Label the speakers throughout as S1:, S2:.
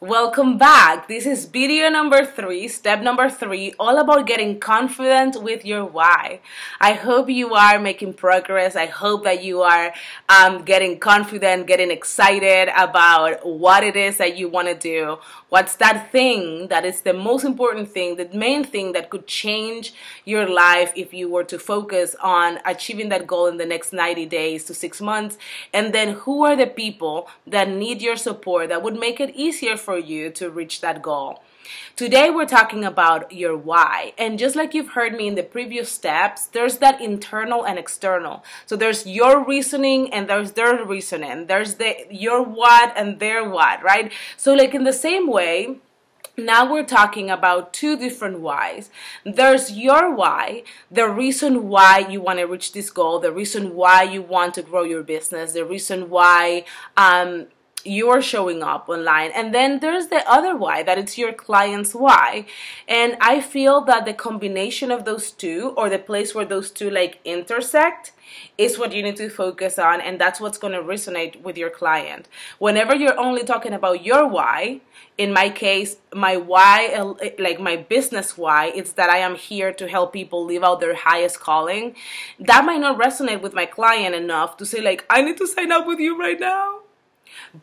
S1: Welcome back. This is video number 3, step number 3, all about getting confident with your why. I hope you are making progress. I hope that you are getting confident, getting excited about what it is that you want to do. What's that thing that is the most important thing, the main thing that could change your life if you were to focus on achieving that goal in the next 90 days to 6 months? And then who are the people that need your support that would make it easier for you to reach that goal? Today we're talking about your why, and just like you've heard me in the previous steps, there's that internal and external. So there's your reasoning and there's their reasoning. There's your what and their what, right? So like in the same way, now we're talking about two different whys. There's your why, the reason why you want to reach this goal, the reason why you want to grow your business, the reason why you're showing up online. And then there's the other why, that it's your client's why. And I feel that the combination of those two, or the place where those two like intersect, is what you need to focus on, and that's what's going to resonate with your client. Whenever you're only talking about your why, in my case, my why, like my business why, it's that I am here to help people live out their highest calling. That might not resonate with my client enough to say like, I need to sign up with you right now.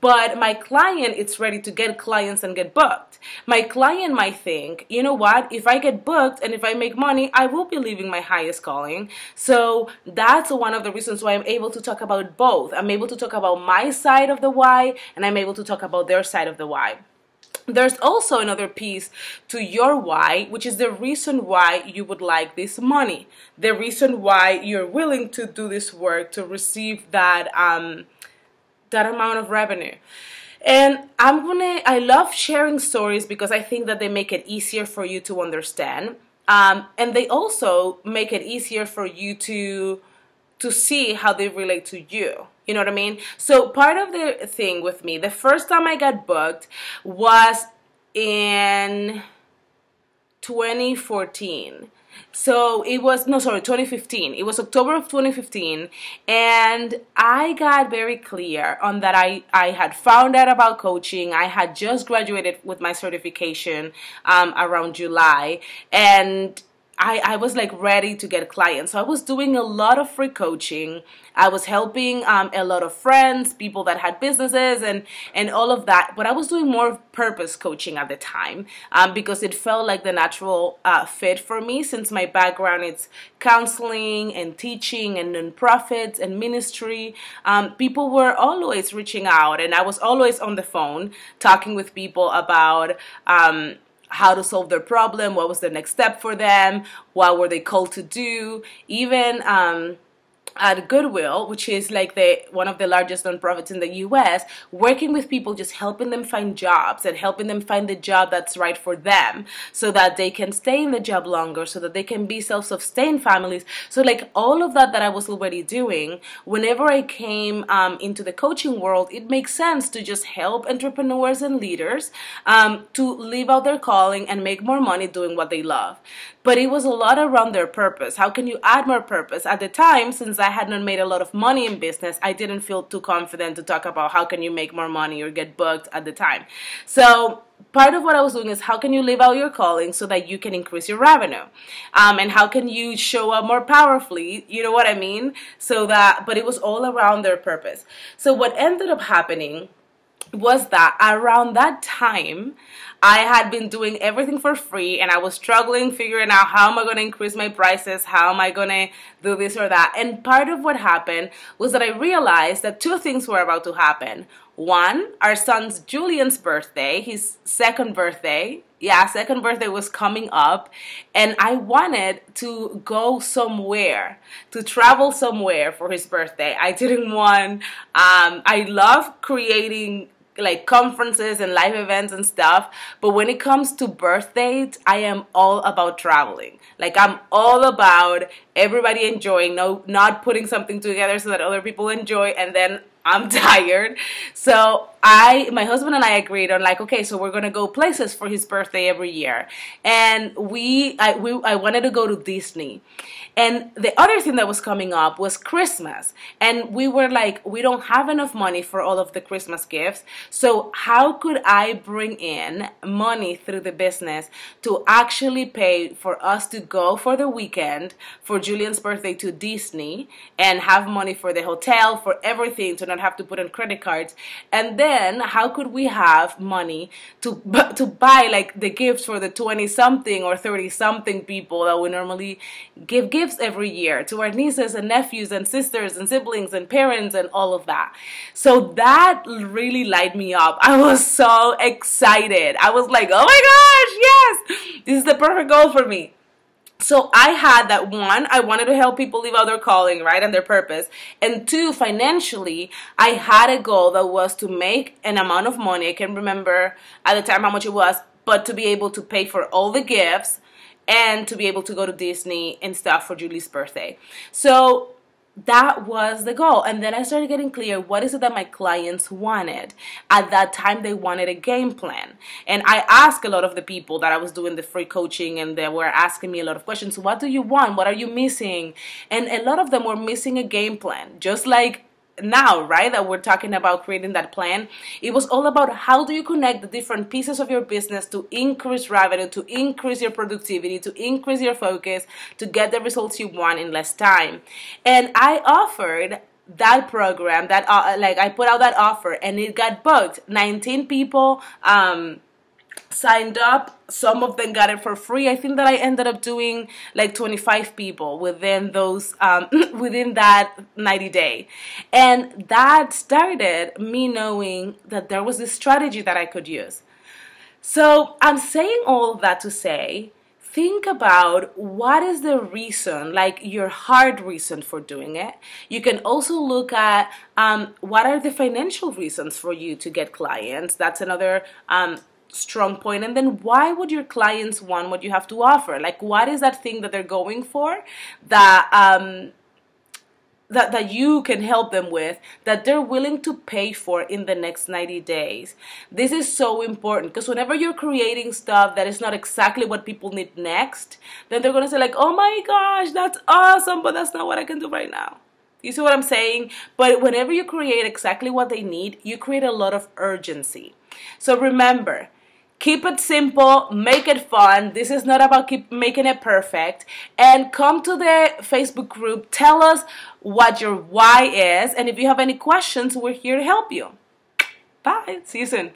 S1: But my client is ready to get clients and get booked. My client might think, you know what, if I get booked and if I make money, I will be living my highest calling. So that's one of the reasons why I'm able to talk about both. I'm able to talk about my side of the why, and I'm able to talk about their side of the why. There's also another piece to your why, which is the reason why you would like this money. The reason why you're willing to do this work to receive that amount of revenue. And I love sharing stories because I think that they make it easier for you to understand. And they also make it easier for you to see how they relate to you. You know what I mean? So part of the thing with me, the first time I got booked was in 2014. So it was, 2015. It was October of 2015, and I got very clear on that I had found out about coaching. I had just graduated with my certification around July, and I was like ready to get clients. So I was doing a lot of free coaching. I was helping a lot of friends, people that had businesses and all of that. But I was doing more purpose coaching at the time because it felt like the natural fit for me, since my background is counseling and teaching and nonprofits and ministry. People were always reaching out, and I was always on the phone talking with people about how to solve their problem, what was the next step for them, what were they called to do. Even at Goodwill, which is like one of the largest nonprofits in the US, working with people, just helping them find jobs and helping them find the job that's right for them so that they can stay in the job longer, so that they can be self-sustained families. So like all of that I was already doing, whenever I came into the coaching world, it makes sense to just help entrepreneurs and leaders to live out their calling and make more money doing what they love. But it was a lot around their purpose. How can you add more purpose? At the time, since I had not made a lot of money in business, I didn't feel too confident to talk about how can you make more money or get booked at the time. So part of what I was doing is how can you live out your calling so that you can increase your revenue? And how can you show up more powerfully? You know what I mean? But it was all around their purpose. So what ended up happening was that around that time, I had been doing everything for free, and I was struggling, figuring out how am I going to increase my prices, how am I going to do this or that. And part of what happened was that I realized that two things were about to happen. One, our son's Julian's birthday, his second birthday was coming up, and I wanted to go somewhere, to travel somewhere for his birthday. I didn't want, I love creating like conferences and live events and stuff, but when it comes to birthdays, I am all about traveling. Like I'm all about everybody enjoying, no, not putting something together so that other people enjoy, and then I'm tired. So my husband and I agreed on like, okay, so we're gonna go places for his birthday every year, and I wanted to go to Disney. And the other thing that was coming up was Christmas, and we were like, we don't have enough money for all of the Christmas gifts, so how could I bring in money through the business to actually pay for us to go for the weekend for Julian's birthday to Disney and have money for the hotel, for everything, to not have to put in credit cards. And then how could we have money to buy like the gifts for the 20 something or 30 something people that we normally give gifts every year to our nieces and nephews and sisters and siblings and parents and all of that. So that really lighted me up. I was so excited. I was like, oh my gosh, yes, this is the perfect goal for me. So I had that, one, I wanted to help people live out their calling, right, and their purpose. And two, financially, I had a goal that was to make an amount of money. I can't remember at the time how much it was, but to be able to pay for all the gifts and to be able to go to Disney and stuff for Julie's birthday. So that was the goal. And then I started getting clear, what is it that my clients wanted? At that time, they wanted a game plan. And I asked a lot of the people that I was doing the free coaching, and they were asking me a lot of questions. What do you want? What are you missing? And a lot of them were missing a game plan, just like now, right, that we're talking about creating that plan. It was all about how do you connect the different pieces of your business to increase revenue, to increase your productivity, to increase your focus, to get the results you want in less time. And I offered that program, that I put out that offer, and it got booked. 19 people signed up. Some of them got it for free. I think that I ended up doing like 25 people within those within that 90-day. And that started me knowing that there was this strategy that I could use. So I'm saying all of that to say, think about what is the reason, like your hard reason for doing it. You can also look at what are the financial reasons for you to get clients. That's another strong point. And then why would your clients want what you have to offer? Like, what is that thing that they're going for that that you can help them with, that they're willing to pay for in the next 90 days? This is so important, because whenever you're creating stuff that is not exactly what people need next, then they're going to say like, oh my gosh, that's awesome, but that's not what I can do right now. You see what I'm saying? But whenever you create exactly what they need, you create a lot of urgency. So remember, keep it simple, make it fun. This is not about making it perfect. And come to the Facebook group. Tell us what your why is. And if you have any questions, we're here to help you. Bye. See you soon.